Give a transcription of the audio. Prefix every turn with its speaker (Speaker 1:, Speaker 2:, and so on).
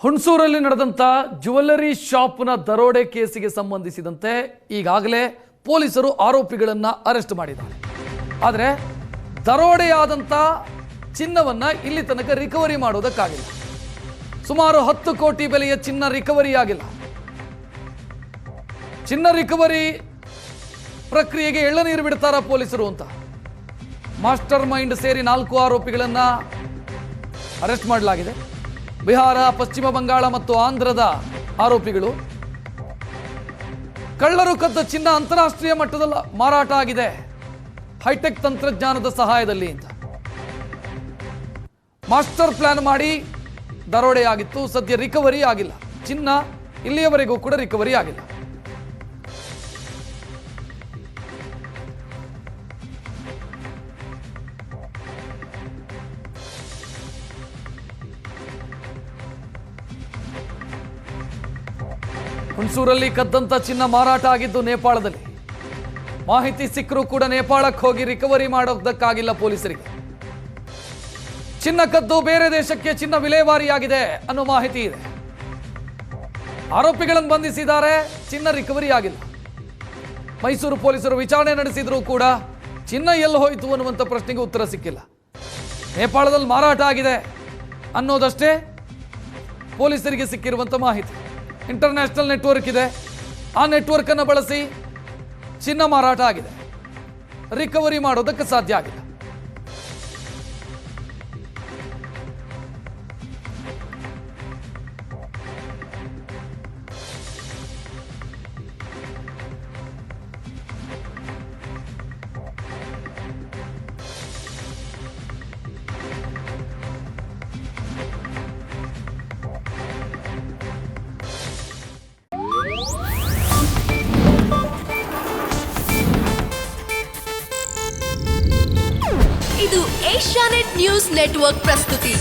Speaker 1: ಹುಣಸೂರಲ್ಲಿ ನಡೆದಂತ ಜ್ಯುವೆಲ್ಲರಿ ಶಾಪ್ನ ದರೋಡೆ ಕೇಸಿಗೆ ಸಂಬಂಧಿಸಿದಂತೆ ಈಗಾಗಲೇ ಪೊಲೀಸರು ಆರೋಪಿಗಳನ್ನು ಅರೆಸ್ಟ್ ಮಾಡಿದ್ದಾರೆ. ಆದರೆ ದರೋಡೆಯಾದಂತ ಚಿನ್ನವನ್ನ ಇಲ್ಲಿ ತನಕ ರಿಕವರಿ ಮಾಡೋದಕ್ಕಾಗಿಲ್ಲ. ಸುಮಾರು 10 ಕೋಟಿ ಬೆಲೆಯ ಚಿನ್ನ ರಿಕವರಿ ಆಗಿಲ್ಲ. ಚಿನ್ನ ರಿಕವರಿ ಪ್ರಕ್ರಿಯೆಗೆ ಎಳ್ಳನೀರು ಬಿಡ್ತಾರ ಪೊಲೀಸರು ಅಂತ ಮಾಸ್ಟರ್ ಮೈಂಡ್ ಸೇರಿ 4 ಆರೋಪಿಗಳನ್ನು ಅರೆಸ್ಟ್ ಮಾಡಲಾಗಿದೆ. ಬಿಹಾರ, ಪಶ್ಚಿಮ ಬಂಗಾಳ ಮತ್ತು ಆಂಧ್ರದ ಆರೋಪಿಗಳು. ಕಳ್ಳರು ಕದ್ದ ಚಿನ್ನ ಅಂತಾರಾಷ್ಟ್ರೀಯ ಮಟ್ಟದಲ್ಲಿ ಮಾರಾಟ ಆಗಿದೆ ಹೈಟೆಕ್ ತಂತ್ರಜ್ಞಾನದ ಸಹಾಯದಲ್ಲಿ ಅಂತ ಮಾಸ್ಟರ್ ಪ್ಲಾನ್ ಮಾಡಿ ದರೋಡೆ ಆಗಿತ್ತು. ಸದ್ಯ ರಿಕವರಿ ಆಗಿಲ್ಲ. ಚಿನ್ನ ಇಲ್ಲಿಯವರೆಗೂ ಕೂಡ ರಿಕವರಿ ಆಗಿಲ್ಲ. ಹುಣಸೂರಲ್ಲಿ ಕದ್ದಂತ ಚಿನ್ನ ಮಾರಾಟ ಆಗಿದ್ದು ನೇಪಾಳದಲ್ಲಿ. ಮಾಹಿತಿ ಸಿಕ್ಕರೂ ಕೂಡ ನೇಪಾಳಕ್ಕೆ ಹೋಗಿ ರಿಕವರಿ ಮಾಡೋದಕ್ಕಾಗಿಲ್ಲ ಪೊಲೀಸರಿಗೆ. ಚಿನ್ನ ಕದ್ದು ಬೇರೆ ದೇಶಕ್ಕೆ ಚಿನ್ನ ವಿಲೇವಾರಿಯಾಗಿದೆ ಅನ್ನೋ ಮಾಹಿತಿ ಇದೆ. ಆರೋಪಿಗಳನ್ನು ಬಂಧಿಸಿದ್ದಾರೆ. ಚಿನ್ನ ರಿಕವರಿ ಆಗಿಲ್ಲ. ಮೈಸೂರು ಪೊಲೀಸರು ವಿಚಾರಣೆ ನಡೆಸಿದ್ರು ಕೂಡ ಚಿನ್ನ ಎಲ್ಲಿ ಹೋಯಿತು ಅನ್ನುವಂಥ ಪ್ರಶ್ನೆಗೆ ಉತ್ತರ ಸಿಕ್ಕಿಲ್ಲ. ನೇಪಾಳದಲ್ಲಿ ಮಾರಾಟ ಆಗಿದೆ ಅನ್ನೋದಷ್ಟೇ ಪೊಲೀಸರಿಗೆ ಸಿಕ್ಕಿರುವಂಥ ಮಾಹಿತಿ. ಇಂಟರ್ನ್ಯಾಷನಲ್ ನೆಟ್ವರ್ಕ್ ಇದೆ. ಆ ನೆಟ್ವರ್ಕ್ ಅನ್ನು ಬಳಸಿ ಚಿನ್ನ ಮಾರಾಟ ಆಗಿದೆ. ರಿಕವರಿ ಮಾಡೋದಕ್ಕೆ ಸಾಧ್ಯ ಆಗಿಲ್ಲ.
Speaker 2: ಇದು ಏಷ್ಯಾನೆಟ್ ನ್ಯೂಸ್ ನೆಟ್ವರ್ಕ್ ಪ್ರಸ್ತುತಿ.